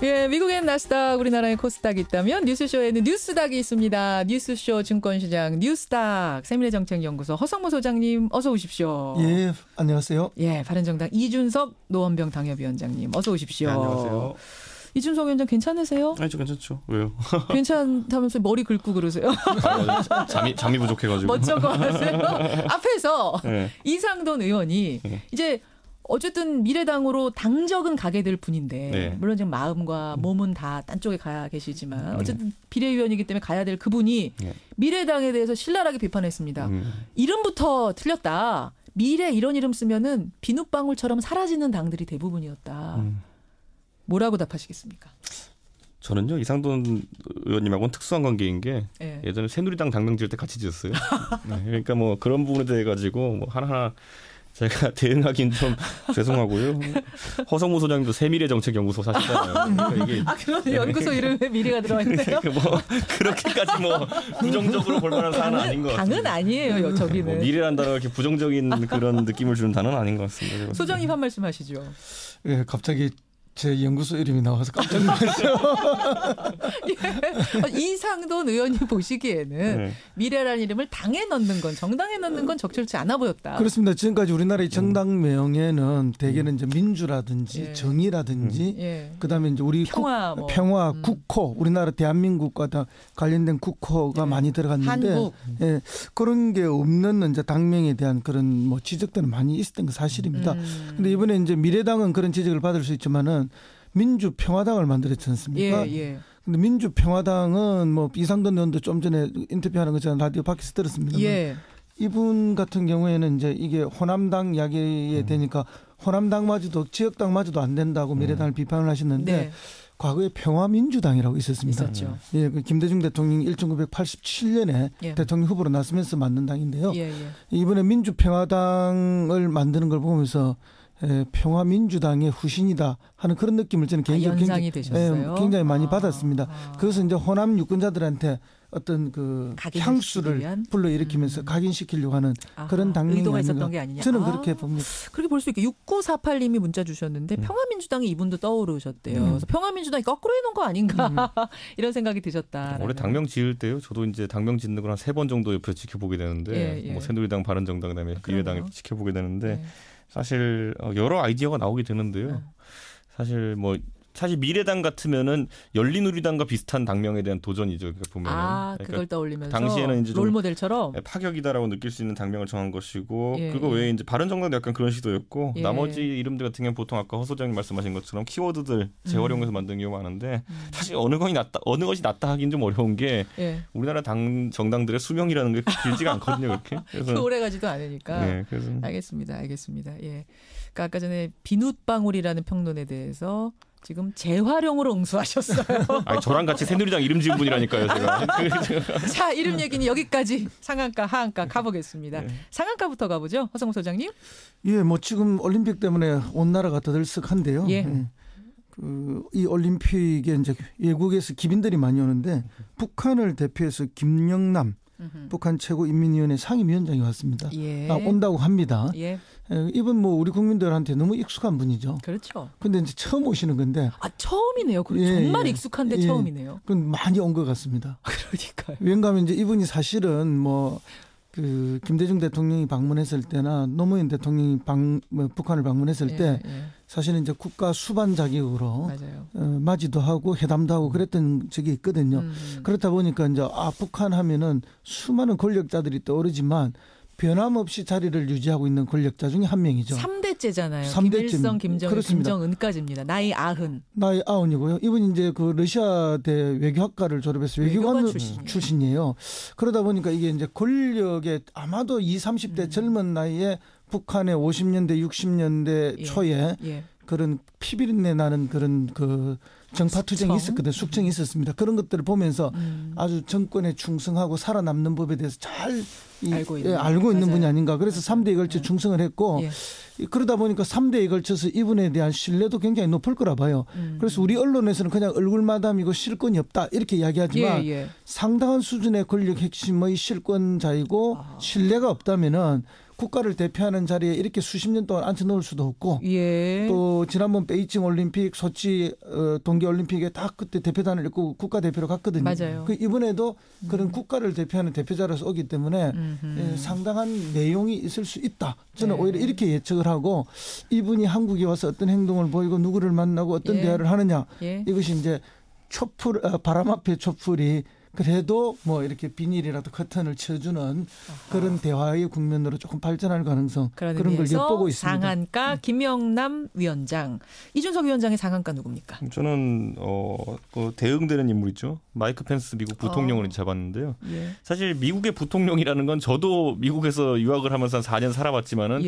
예, 미국엔 나스닥, 우리나라에 코스닥이 있다면 뉴스쇼에는 뉴스닥이 있습니다. 뉴스쇼 증권시장 뉴스닥 세미래정책연구소 허성모 소장님 어서 오십시오. 예, 안녕하세요. 예, 바른정당 이준석 노원병 당협위원장님 어서 오십시오. 네, 안녕하세요. 이준석 위원장 괜찮으세요? 아니, 저 괜찮죠. 왜요? 괜찮다면서 머리 긁고 그러세요? 잠이 부족해가지고. 멋쩍어 하세요. 앞에서 네. 이상돈 의원이 이제 어쨌든 미래당으로 당적은 가게 될 분인데 네. 물론 지금 마음과 몸은 다 딴 쪽에 가 계시지만 어쨌든 비례위원이기 때문에 가야 될 그분이 미래당에 대해서 신랄하게 비판했습니다. 이름부터 틀렸다. 미래 이런 이름 쓰면은 비눗방울처럼 사라지는 당들이 대부분이었다. 뭐라고 답하시겠습니까? 저는요, 이상돈 의원님하고는 특수한 관계인 게 예전에 새누리당 당명 지을 때 같이 지었어요. 네, 그러니까 뭐 그런 부분에 대해 가지고 뭐 하나하나 제가 대응하긴 좀 죄송하고요. 허성무 소장님도 세미래정책연구소 사시잖아요. 그러니까 이게 그러네. 연구소 이름에 미래가 들어가 있네요. 뭐 그렇게까지 뭐 부정적으로 볼 만한 사안은 아닌 것 같아요. 당은 아니에요, 저기는. 뭐 미래란 단어가 이렇게 부정적인 그런 느낌을 주는 단어는 아닌 것 같습니다. 소장님 한 말씀 하시죠. 예, 갑자기 제 연구소 이름이 나와서 깜짝 놀랐어요. 예. 이상돈 의원이 보시기에는 미래라는 이름을 당에 넣는 건 정당에 넣는 건 적절치 않아 보였다. 그렇습니다. 지금까지 우리나라의 정당명에는 대개는 이제 민주라든지 정의라든지 그다음에 이제 우리 평화, 평화, 국호, 우리나라 대한민국과 다 관련된 국호가 많이 들어갔는데 한국. 예, 그런 게 없는 이제 당명에 대한 그런 뭐 지적들은 많이 있었던 거 사실입니다. 그런데 이번에 이제 미래당은 그런 지적을 받을 수 있지만은 민주평화당을 만들었지 않습니까? 예. 근데 민주평화당은 뭐 이상돈 의원도 좀 전에 인터뷰하는 거 제가 라디오 밖에서 들었습니다. 예. 이분 같은 경우에는 이제 이게 호남당 이야기에 되니까 호남당마저도 지역당마저도 안 된다고 미래당을 비판을 하셨는데 과거에 평화민주당이라고 있었습니다. 있었죠. 예, 그 김대중 대통령이 1987년에 대통령 후보로 나서면서 만든 당인데요. 이번에 민주평화당을 만드는 걸 보면서 평화민주당의 후신이다 하는 그런 느낌을 저는 개인적으로 연상이 되셨어요? 굉장히 많이 받았습니다. 그것은 이제 호남 유권자들한테 어떤 그 향수를 불러일으키면서 각인시키려고 하는 그런 당명이 의도가 있었던 게 아니냐. 저는 그렇게 봅니다. 그렇게 볼 수 있게 6948님이 문자 주셨는데 평화민주당이 이분도 떠오르셨대요. 그래서 평화민주당이 거꾸로 해놓은 거 아닌가 이런 생각이 드셨다. 올해 당명 지을 때요. 저도 이제 당명 짓는 걸 한 3번 정도 옆에서 지켜보게 되는데 뭐 새누리당, 바른정당, 그다음에 미래당 이렇게 지켜보게 되는데 사실 여러 아이디어가 나오게 되는데요. 사실 미래당 같으면은 열린우리당과 비슷한 당명에 대한 도전이죠. 그러니까 보면은 그걸 떠올리면서 당시에는 이제 롤모델처럼 파격이다라고 느낄 수 있는 당명을 정한 것이고 그거 외에 이제 바른정당도 약간 그런 시도였고 나머지 이름들 같은 경우는 보통 아까 허 소장님 말씀하신 것처럼 키워드들 재활용해서 만든 경우가 많은데 사실 어느 것이 낫다 하긴 좀 어려운 게 우리나라 정당들의 수명이라는 게 길지가 않거든요. 그렇게 그래서 오래 가지도 않으니까. 그래서. 알겠습니다. 예. 그러니까 아까 전에 비눗방울이라는 평론에 대해서 지금 재활용으로 응수하셨어요. 아니, 저랑 같이 새누리당 이름 지은 분이라니까요, 제가. 자, 이름 얘기는 여기까지 상한가, 하한가 가보겠습니다. 상한가부터 가보죠, 허성무 소장님. 예, 뭐 지금 올림픽 때문에 온 나라가 더들썩한데요. 이 올림픽에 이제 외국에서 기빈들이 많이 오는데 북한을 대표해서 김영남 북한 최고인민위원회 상임위원장이 왔습니다. 온다고 합니다. 이분 뭐 우리 국민들한테 너무 익숙한 분이죠. 그렇죠. 근데 이제 처음 오시는 건데. 처음이네요. 정말 익숙한데 처음이네요. 그럼 많이 온 것 같습니다. 그러니까요. 왜냐하면 이제 이분이 사실은 뭐 그 김대중 대통령이 방문했을 때나 노무현 대통령이 북한을 방문했을 때 사실은 이제 국가 수반 자격으로 맞이도 하고 회담도 하고 그랬던 적이 있거든요. 그렇다 보니까 이제 북한 하면은 수많은 권력자들이 떠오르지만 변함없이 자리를 유지하고 있는 권력자 중에 한 명이죠. 3대째잖아요. 3대째. 김일성, 김정일, 그렇습니다. 김정은까지입니다. 나이 90. 나이 90이고요. 이분이 이제 그 러시아대 외교학과를 졸업해서 외교관 출신이에요. 그러다 보니까 이게 이제 권력에 아마도 20, 30대 젊은 나이에 북한의 50년대, 60년대 초에 그런 피비린내 나는 그런 그 정파투쟁이 있었거든요. 숙청이 있었습니다. 그런 것들을 보면서 아주 정권에 충성하고 살아남는 법에 대해서 잘 알고 있는 분이 아닌가. 그래서 3대에 걸쳐 충성을 했고 그러다 보니까 3대에 걸쳐서 이분에 대한 신뢰도 굉장히 높을 거라 봐요. 그래서 우리 언론에서는 그냥 얼굴마담이고 실권이 없다 이렇게 이야기하지만 상당한 수준의 권력 핵심의 실권자이고 신뢰가 없다면은 국가를 대표하는 자리에 이렇게 수십 년 동안 앉혀놓을 수도 없고 예. 또 지난번 베이징 올림픽, 소치 동계올림픽에 다 그때 대표단을 입고 국가대표로 갔거든요. 맞아요. 이번에도 그런 국가를 대표하는 대표자로서 오기 때문에 상당한 내용이 있을 수 있다. 저는 오히려 이렇게 예측을 하고 이분이 한국에 와서 어떤 행동을 보이고 누구를 만나고 어떤 대화를 하느냐 이것이 이제 촛불 바람 앞에 촛불이 그래도 뭐 이렇게 비닐이라도 커튼을 쳐주는 그런 대화의 국면으로 조금 발전할 가능성 그런 걸 엿보고 있습니다. 상한가 김영남 위원장. 이준석 위원장의 상한가 누굽니까? 저는 그 대응되는 인물이죠. 마이크 펜스 미국 부통령을 잡았는데요. 예. 사실 미국의 부통령이라는 건 저도 미국에서 유학을 하면서 한 4년 살아봤지만은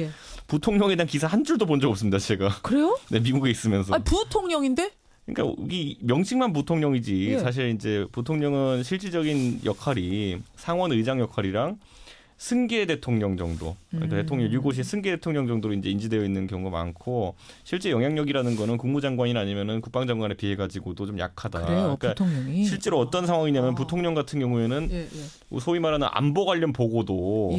부통령에 대한 기사 한 줄도 본 적 없습니다. 제가. 그래요? 네, 미국에 있으면서. 부통령인데? 그러니까 이 명칭만 부통령이지 사실 이제 부통령은 실질적인 역할이 상원 의장 역할이랑 승계 대통령 정도, 그러니까 대통령 유고시 승계 대통령 정도로 이제 인지되어 있는 경우가 많고 실제 영향력이라는 거는 국무장관이나 아니면은 국방장관에 비해 가지고도 좀 약하다. 그래요, 그러니까 부통령이. 실제로 어떤 상황이냐면 부통령 같은 경우에는 소위 말하는 안보 관련 보고도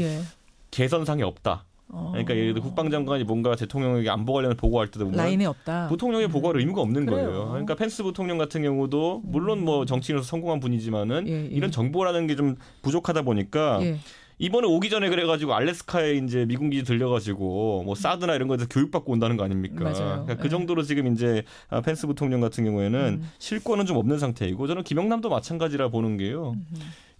개선상이 없다. 그러니까 예를 들어 국방장관이 뭔가 대통령에게 안보 관련해서 보고할 때도 보면 라인에 없다. 부통령의 보고할 의무가 없는 거예요. 그러니까 펜스 부통령 같은 경우도 물론 뭐 정치인으로서 성공한 분이지만은 이런 정보라는 게 좀 부족하다 보니까 이번에 오기 전에 그래가지고 알래스카에 이제 미군 기지 들려가지고 뭐 사드나 이런 거에서 교육받고 온다는 거 아닙니까? 맞아요. 그러니까 그 정도로 지금 이제 펜스 부통령 같은 경우에는 실권은 좀 없는 상태이고 저는 김영남도 마찬가지라 보는 게요.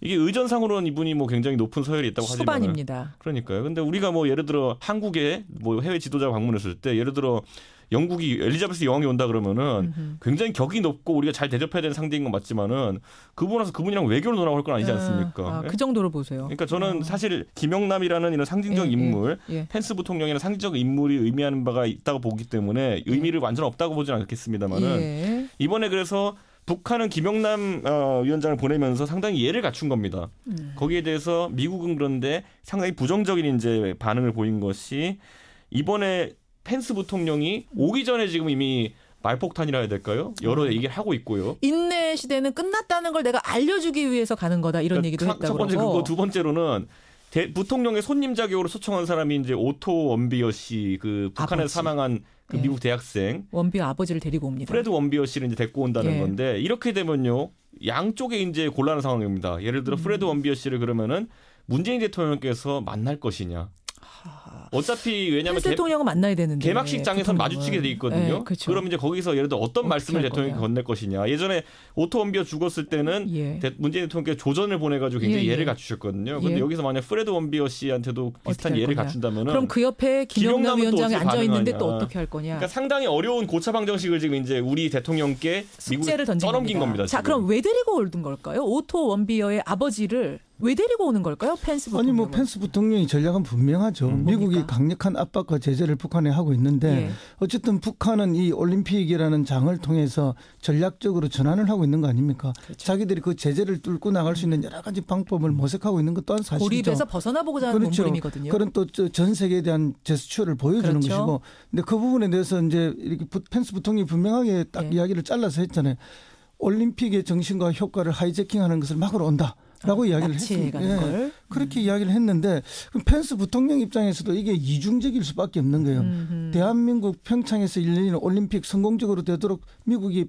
이게 의전상으로는 이분이 뭐 굉장히 높은 서열이 있다고 하지만 수반입니다. 그러니까요. 근데 우리가 뭐 예를 들어 한국에 뭐 해외 지도자 방문했을 때 예를 들어 영국이 엘리자베스 여왕이 온다 그러면은 굉장히 격이 높고 우리가 잘 대접해야 되는 상대인 건 맞지만은 그분 와서 그분이랑 외교를 논하고 할 건 아니지 않습니까? 그 정도로 보세요. 그러니까 저는 사실 김영남이라는 이런 상징적 인물, 펜스 부통령이라는 상징적 인물이 의미하는 바가 있다고 보기 때문에 의미를 완전 없다고 보지는 않겠습니다만은 이번에 그래서 북한은 김영남 위원장을 보내면서 상당히 예를 갖춘 겁니다. 거기에 대해서 미국은 그런데 상당히 부정적인 이제 반응을 보인 것이 이번에 펜스 부통령이 오기 전에 지금 이미 말폭탄이라 해야 될까요? 여러 얘기를 하고 있고요. 인내 시대는 끝났다는 걸 내가 알려주기 위해서 가는 거다 이런 얘기도 했다고. 첫 번째 그거, 두 번째로는 부통령의 손님 자격으로 초청한 사람이 이제 오토 원비어 씨, 그 북한에서 사망한 그 미국 대학생 원비어 아버지를 데리고 옵니다. 프레드 원비어 씨를 이제 데리고 온다는 건데 이렇게 되면요 양쪽에 이제 곤란한 상황입니다. 예를 들어 프레드 원비어 씨를 그러면은 문재인 대통령께서 만날 것이냐. 어차피 왜냐하면 대통령은 만나야 되는데 개막식장에서 마주치게 돼 있거든요. 그렇죠. 그럼 이제 거기서 예를 들어 어떤 말씀을 대통령이 건넬 것이냐. 예전에 오토 원비어 죽었을 때는 문재인 대통령께서 조전을 보내가지고 굉장히 예를 갖추셨거든요. 그런데 여기서 만약 프레드 원비어 씨한테도 비슷한 예를 갖춘다면은 그럼 그 옆에 김영남 위원장이 앉아 있는데 또 어떻게 할 거냐. 그러니까 상당히 어려운 고차 방정식을 지금 이제 우리 대통령께 미국에 떠넘긴 겁니다. 자, 그럼 왜 데리고 오는 걸까요? 오토 원비어의 아버지를 왜 데리고 오는 걸까요? 펜스 부통령. 아니 뭐 펜스 부통령이 전략은 분명하죠. 미국이 강력한 압박과 제재를 북한에 하고 있는데 어쨌든 북한은 이 올림픽이라는 장을 통해서 전략적으로 전환을 하고 있는 거 아닙니까? 그렇죠. 자기들이 그 제재를 뚫고 나갈 수 있는 여러 가지 방법을 모색하고 있는 것 또한 사실이죠. 고립에서 벗어나보고자 하는 몸부림이거든요. 그런 또 전 세계에 대한 제스처를 보여주는 것이고, 근데 그 부분에 대해서 이제 이렇게 펜스 부통령이 분명하게 딱 이야기를 잘라서 했잖아요. 올림픽의 정신과 효과를 하이제킹하는 것을 막으러 온다. 라고 이야기를 했습니다. 그렇게 이야기를 했는데 펜스 부통령 입장에서도 이게 이중적일 수밖에 없는 거예요. 대한민국 평창에서 열리는 올림픽 성공적으로 되도록 미국이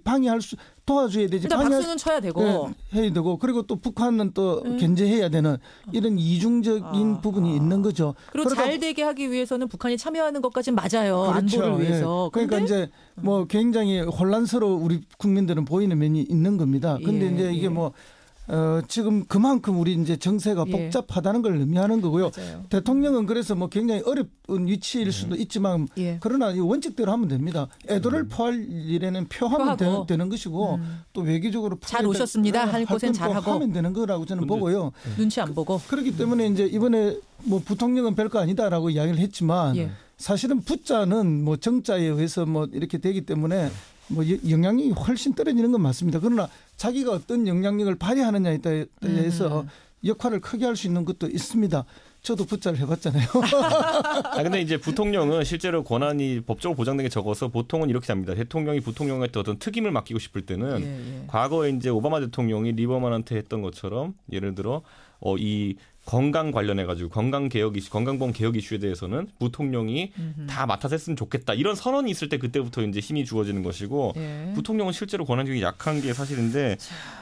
도와줘야 되지. 박수는 쳐야 되고. 해야 되고 그리고 또 북한은 또 견제해야 되는 이런 이중적인 부분이 있는 거죠. 그리고 잘 되게 하기 위해서는 북한이 참여하는 것까지는 맞아요. 그렇죠. 안보를 위해서. 그러니까 이제 뭐 굉장히 혼란스러워 우리 국민들은 보이는 면이 있는 겁니다. 근데 이제 이게 뭐 지금 그만큼 우리 이제 정세가 복잡하다는 걸 의미하는 거고요. 맞아요. 대통령은 그래서 뭐 굉장히 어려운 위치일 수도 있지만 그러나 이 원칙대로 하면 됩니다. 애도를 표할 일에는 표하면 되는 것이고 또 외교적으로 잘 오셨습니다. 할 곳엔 잘하고 하면 되는 거라고 저는 보고요. 눈치 안 보고. 그렇기 때문에 이제 이번에 뭐 부통령은 별거 아니다라고 이야기를 했지만 사실은 부자는 뭐 정자에 의해서 뭐 이렇게 되기 때문에 뭐 영향력이 훨씬 떨어지는 건 맞습니다. 그러나 자기가 어떤 영향력을 발휘하느냐에 대해서 역할을 크게 할 수 있는 것도 있습니다. 저도 붙자를 해봤잖아요. 근데 이제 부통령은 실제로 권한이 법적으로 보장된 게 적어서 보통은 이렇게 합니다. 대통령이 부통령한테 어떤 특임을 맡기고 싶을 때는 과거에 이제 오바마 대통령이 리버만한테 했던 것처럼 예를 들어 이 건강 관련해가지고 건강보험 개혁 이슈에 대해서는 부통령이 다 맡아서 했으면 좋겠다. 이런 선언이 있을 때 그때부터 이제 힘이 주어지는 것이고 부통령은 실제로 권한이 굉장히 약한 게 사실인데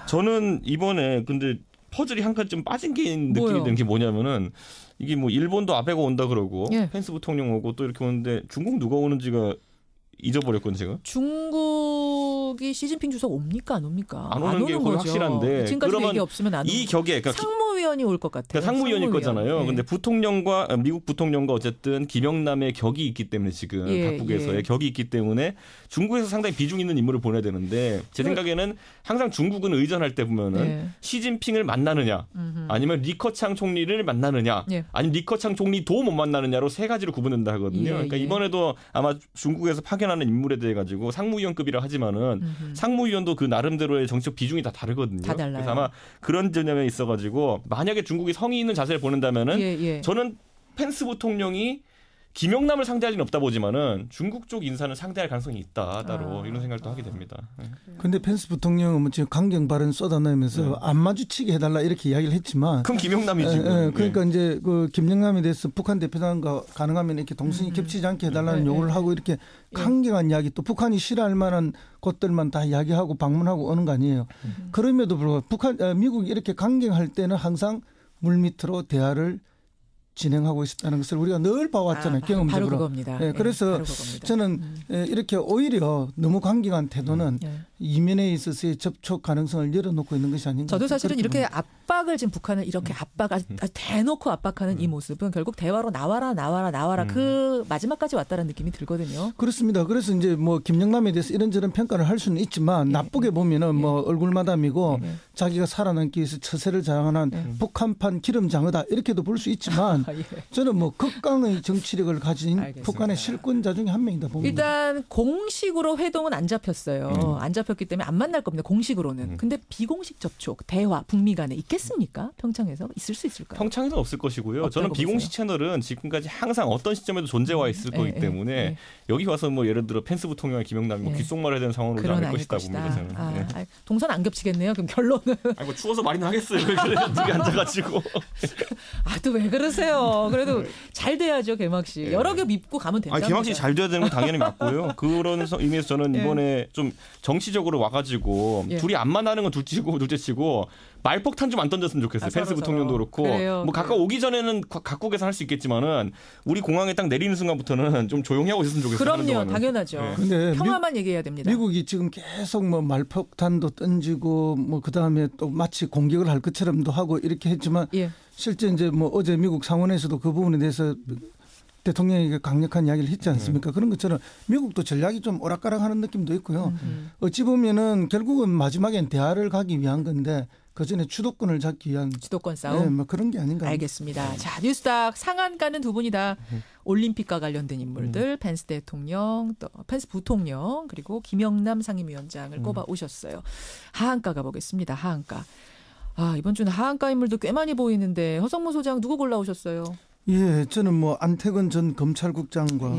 저는 이번에 근데 퍼즐이 한 칸 좀 빠진 게 느낌이 드는 게 뭐냐면은 이게 뭐 일본도 아베가 온다 그러고 펜스 부통령 오고 또 이렇게 오는데 중국 누가 오는지가 잊어버렸거든요, 제가. 중국이 시진핑 주석 옵니까 안 옵니까? 안 오는 게 거의 확실한데. 지금까지 얘기 없으면 안 이 격에 그러니까 상무위원이 올 것 같아요. 그러니까 상무위원일 거잖아요. 근데 부통령과 미국 부통령과 어쨌든 김영남의 격이 있기 때문에 지금 각국에서의 격이 있기 때문에 중국에서 상당히 비중 있는 인물을 보내야 되는데 제 생각에는 항상 중국은 의전할 때 보면은 시진핑을 만나느냐 아니면 리커창 총리를 만나느냐 아니면 리커창 총리도 못 만나느냐로 세 가지로 구분된다 하거든요. 그러니까 이번에도 아마 중국에서 파견하는 인물에 대해 가지고 상무위원급이라 하지만은 상무위원도 그 나름대로의 정치적 비중이 다 다르거든요. 다 달라요. 그래서 아마 그런 점에 있어가지고 만약에 중국이 성의 있는 자세를 보낸다면은 저는 펜스 부통령이 김영남을 상대할 리는 없다 보지만은 중국 쪽 인사는 상대할 가능성이 있다 따로 이런 생각도 하게 됩니다. 그런데 펜스 부통령은 지금 강경 발언 쏟아내면서 안 마주치게 해달라 이렇게 이야기를 했지만 그럼 김영남이지. 그러니까 이제 그 김영남에 대해서 북한 대표단과 가능하면 이렇게 동선이 겹치지 않게 해달라는 요구를 하고 이렇게 강경한 이야기 또 북한이 싫어할 만한 곳들만 다 이야기하고 방문하고 오는 거 아니에요. 그럼에도 불구하고 미국이 이렇게 강경할 때는 항상 물밑으로 대화를 진행하고 있었다는 것을 우리가 늘 봐왔잖아요. 경험적으로. 바로 그겁니다. 그래서 바로 그겁니다. 저는 이렇게 오히려 너무 강경한 태도는 이면에 있어서의 접촉 가능성을 열어놓고 있는 것이 아닌가. 저도 사실은 이렇게 압박을 지금 북한을 이렇게 대놓고 압박하는 이 모습은 결국 대화로 나와라 그 마지막까지 왔다는 느낌이 들거든요. 그렇습니다. 그래서 이제 뭐 김영남에 대해서 이런저런 평가를 할 수는 있지만 나쁘게 보면은 뭐 얼굴마담이고 자기가 살아남기 위해서 처세를 자랑하는 북한판 기름장어다 이렇게도 볼 수 있지만 저는 뭐 극강의 정치력을 가진 북한의 실권자 중에 한 명이다 봅니다. 일단 공식으로 회동은 안 잡혔어요. 안 잡혔기 때문에 안 만날 겁니다. 공식으로는. 근데 비공식 접촉, 대화, 북미 간에 있겠습니까? 평창에서 있을 수 있을까요? 평창에는 없을 것이고요. 저는 비공식 채널은 지금까지 항상 어떤 시점에도 존재와 있을 거기 때문에 여기 와서 뭐 예를 들어 펜스 부통령과 김영남이 뭐 귓속말해야 되는 상황으로 오지 않을 것이다 봅니다. 저는. 동선 안 겹치겠네요. 그럼 결론은. 뭐 추워서 말이나 하겠어요. 둘이 앉아가지고. 또 왜 그러세요? 그래도 잘 돼야죠, 개막식. 여러 개 밉고 가면 된다. 개막식 잘 돼야 되는 건 당연히 맞고요. 그런 의미에서 저는 이번에 좀 정치적으로 와가지고 둘이 안 만나는 건 둘째치고 말폭탄 좀 안 던졌으면 좋겠어요. 펜스 부통령도 그렇고. 뭐 가까이 오기 전에는 각국에서 할 수 있겠지만은 우리 공항에 딱 내리는 순간부터는 좀 조용히 하고 있었으면 좋겠어요. 그럼요. 당연하죠. 근데 평화만 얘기해야 됩니다. 미국이 지금 계속 뭐 말폭탄도 던지고 뭐 그다음에 또 마치 공격을 할 것처럼도 하고 이렇게 했지만 실제 이제 뭐 어제 미국 상원에서도 그 부분에 대해서 대통령에게 강력한 이야기를 했지 않습니까? 그런 것처럼 미국도 전략이 좀 오락가락하는 느낌도 있고요. 어찌 보면은 결국은 마지막엔 대화를 가기 위한 건데 그 전에 주도권을 잡기 위한 주도권 싸움. 뭐 그런 게 아닌가. 알겠습니다. 자, 뉴스닥 상한가는 두 분이 다 올림픽과 관련된 인물들, 펜스 대통령, 또 펜스 부통령, 그리고 김영남 상임위원장을 꼽아 오셨어요. 하한가 가보겠습니다. 하한가. 이번 주는 하한가 인물도 꽤 많이 보이는데 허성무 소장 누구 골라오셨어요? 저는 뭐 안태근 전 검찰국장과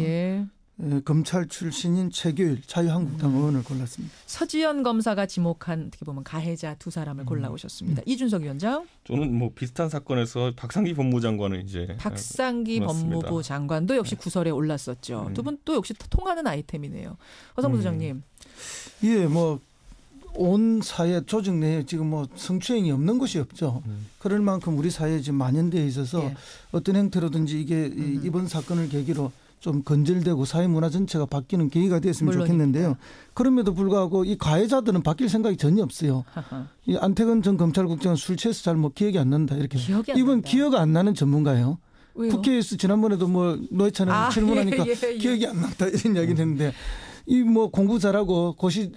검찰 출신인 최규일 자유한국당 의원을 골랐습니다. 서지현 검사가 지목한 어떻게 보면 가해자 두 사람을 골라오셨습니다. 이준석 위원장. 저는 뭐 비슷한 사건에서 박상기 법무장관을 박상기 법무부 장관도 역시 구설에 올랐었죠. 두 분 또 역시 통하는 아이템이네요. 허성무 소장님. 뭐 온 사회 조직 내에 지금 뭐 성추행이 없는 곳이 없죠. 그럴 만큼 우리 사회에 지금 만연되어 있어서 어떤 형태로든지 이게 이번 사건을 계기로 좀 건절되고 사회 문화 전체가 바뀌는 계기가 됐으면 좋겠는데요. 그럼에도 불구하고 이 가해자들은 바뀔 생각이 전혀 없어요. 이 안태근 전 검찰국장은 술 취해서 잘 뭐 기억이 안 난다 이렇게. 이번 기억 안 나는 전문가예요. 왜요? 국회에서 지난번에도 뭐 노회찬을 질문하니까 기억이 안 난다 이런 이야기를 했는데 이 뭐 공부 잘하고 고시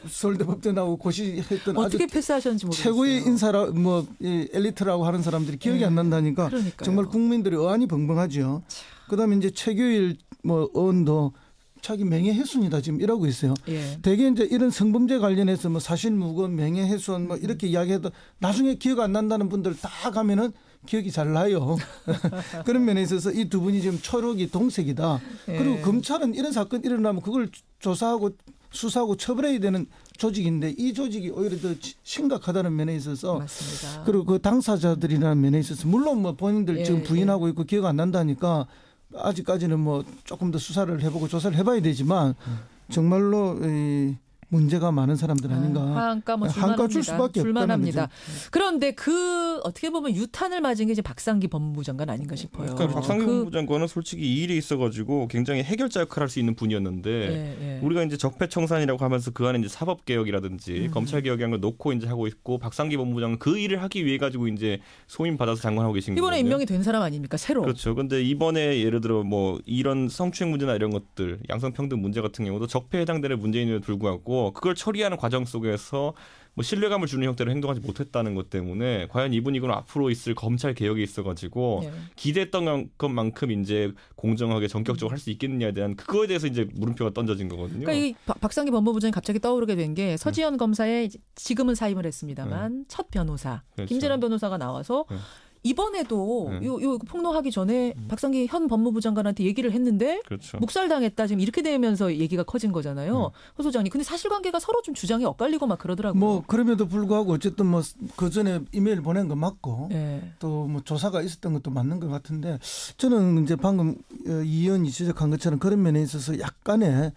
서울대 법대 나오고 고시 했던 어떻게 패스하셨는지 모르겠어요. 최고의 인사라 뭐 엘리트라고 하는 사람들이 기억이 안 난다니까 그러니까요. 정말 국민들이 어안이 벙벙하죠. 그다음에 이제 최규일 뭐 의원도 자기 명예훼손이다 지금 이러고 있어요. 대개 이제 이런 성범죄 관련해서 뭐 사실무근, 명예훼손 뭐 이렇게 이야기해도 나중에 기억 안 난다는 분들 다 가면은 기억이 잘 나요. 그런 면에 있어서 이 두 분이 지금 초록이 동색이다. 그리고 검찰은 이런 사건 일어나면 그걸 조사하고 수사하고 처벌해야 되는 조직인데 이 조직이 오히려 더 심각하다는 면에 있어서 맞습니다. 그리고 그 당사자들이라는 면에 있어서 물론 뭐 본인들 지금 부인하고 있고 기억 안 난다니까 아직까지는 뭐 조금 더 수사를 해보고 조사를 해봐야 되지만 정말로 이 문제가 많은 사람들 아닌가. 화한가 뭐 한가 줄 수밖에 줄만합니다. 그런데 그 어떻게 보면 유탄을 맞은 게 이제 박상기 법무부 장관 아닌가 싶어요. 그러니까 박상기 법무부 장관은 솔직히 이 일이 있어가지고 굉장히 해결자 역할을 할 수 있는 분이었는데 우리가 이제 적폐청산이라고 하면서 그 안에 이제 사법개혁이라든지 검찰개혁이라는 걸 놓고 이제 하고 있고 박상기 법무부 장관 그 일을 하기 위해 가지고 이제 소임 받아서 장관하고 계신 거예요. 이번에 임명이 된 사람 아닙니까 새로? 그렇죠. 근데 이번에 예를 들어 뭐 이런 성추행 문제나 이런 것들, 양성평등 문제 같은 경우도 적폐에 해당되는 문제임에도 불구하고 그걸 처리하는 과정 속에서 뭐 신뢰감을 주는 형태로 행동하지 못했다는 것 때문에 과연 이분이 그럼 앞으로 있을 검찰 개혁에 있어가지고 기대했던 것만큼 이제 공정하게 전격적으로 할 수 있겠느냐에 대한 그거에 대해서 이제 물음표가 던져진 거거든요. 그러니까 이 박상기 법무부장이 갑자기 떠오르게 된 게 서지현 검사에 지금은 사임을 했습니다만 첫 변호사 그렇죠. 김재란 변호사가 나와서 이번에도 요 폭로하기 전에 박상기 현 법무부 장관한테 얘기를 했는데 그렇죠. 묵살당했다 지금 이렇게 되면서 얘기가 커진 거잖아요. 허 소장님. 근데 사실관계가 서로 좀 주장이 엇갈리고 막 그러더라고요. 뭐 그럼에도 불구하고 어쨌든 뭐 그 전에 이메일 보낸 거 맞고 또 뭐 조사가 있었던 것도 맞는 것 같은데 저는 이제 방금 이 의원이 지적한 것처럼 그런 면에 있어서 약간의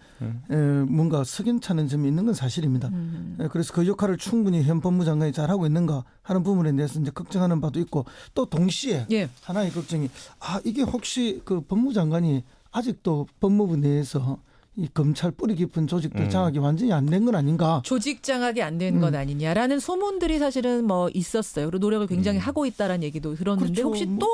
뭔가 석연찮은 점이 있는 건 사실입니다. 그래서 그 역할을 충분히 현 법무장관이 잘하고 있는가 하는 부분에 대해서 이제 걱정하는 바도 있고 또 동시에 하나의 걱정이 이게 혹시 그 법무장관이 아직도 법무부 내에서 이 검찰 뿌리 깊은 조직들 장악이 완전히 안 된 건 아닌가? 조직 장악이 안 된 건 아니냐라는 소문들이 사실은 뭐 있었어요. 그리고 노력을 굉장히 하고 있다라는 얘기도 들었는데 그렇죠. 혹시 또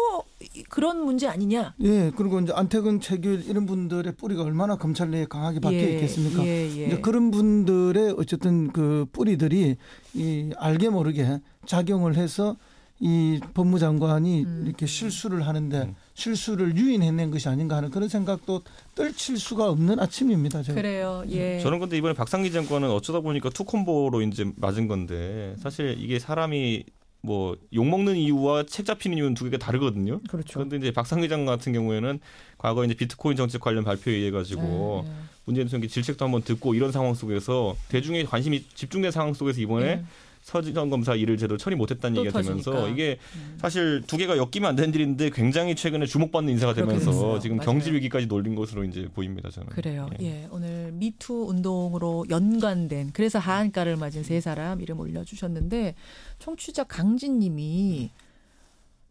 그런 문제 아니냐? 예, 그리고 이제 안태근, 최규일 이런 분들의 뿌리가 얼마나 검찰 내에 강하게 박혀 있겠습니까? 이제 그런 분들의 어쨌든 그 뿌리들이 이 알게 모르게 작용을 해서 이 법무장관이 이렇게 실수를 하는데 실수를 유인해낸 것이 아닌가 하는 그런 생각도 떨칠 수가 없는 아침입니다. 제가. 그래요. 예. 저는 근데 이번에 박상기 장관은 어쩌다 보니까 투콤보로 이제 맞은 건데 사실 이게 사람이 뭐 욕먹는 이유와 책 잡히는 이유는 두 개가 다르거든요. 그렇죠. 그런데 이제 박상기 장관 같은 경우에는 과거 이제 비트코인 정책 관련 발표에 의해 가지고 문재인 대통령의 질책도 한번 듣고 이런 상황 속에서 대중의 관심이 집중된 상황 속에서 이번에 서지현 검사 일을 제대로 처리 못했다는 얘기가 되면서 이게 사실 두 개가 엮이면 안 되는 일인데 굉장히 최근에 주목받는 인사가 되면서 지금 경질 위기까지 놀린 것으로 이제 보입니다. 저는. 그래요. 오늘 미투 운동으로 연관된 그래서 하한가를 맞은 세 사람 이름 올려주셨는데 청취자 강진님이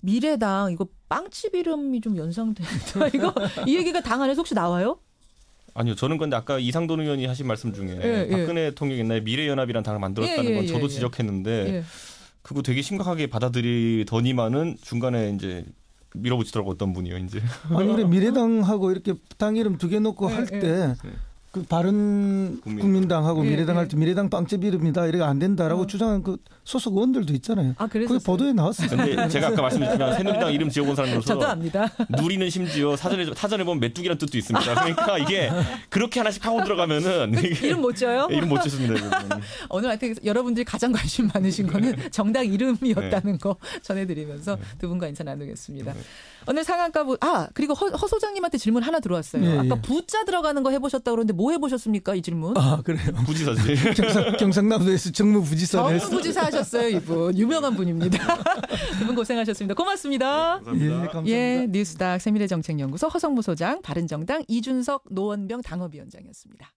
미래당 이거 빵집 이름이 좀 연상된다. 이거 이 얘기가 당 안에서 혹시 나와요? 아니요. 저는 근데 아까 이상돈 의원이 하신 말씀 중에 박근혜 대통령이 옛날에 미래연합이라는 당을 만들었다는 건 저도 지적했는데 그거 되게 심각하게 받아들이더니만은 중간에 이제 밀어붙이더라고 어떤 분이요. 이제. 아니 그래 미래당하고 이렇게 당 이름 두 개 놓고 할 때 그 바른국민당하고 미래당 할 때 미래당 빵집 이름이다 이렇게 안 된다라고 주장한 그 소속 의원들도 있잖아요. 그게 보도에 나왔어요. 근데 제가 아까 말씀드렸지만 새누리당 이름 지어본 사람으로서 저도 압니다. 누리는 심지어 사전에 보면 메뚜기란 뜻도 있습니다. 그러니까 이게 그렇게 하나씩 하고 들어가면은 이름 못 지어요? 이름 못 짓습니다. 오늘 하여튼 여러분들이 가장 관심 많으신 거는 정당 이름이었다는 거 전해드리면서 두 분과 인사 나누겠습니다. 오늘 상한가 그리고 허 소장님한테 질문 하나 들어왔어요. 아까 부자 들어가는 거 해보셨다고 그러는데 뭐 해보셨습니까? 이 질문. 그래요. 부지사지. 경상남도에서 정무부지사를 했어요. 정무부지사 하셨어요. 이분. 유명한 분입니다. 두 분 고생하셨습니다. 고맙습니다. 감사합니다. 감사합니다. 뉴스닥 세미래정책연구소 허성무 소장, 바른정당 이준석 노원병 당협위원장이었습니다.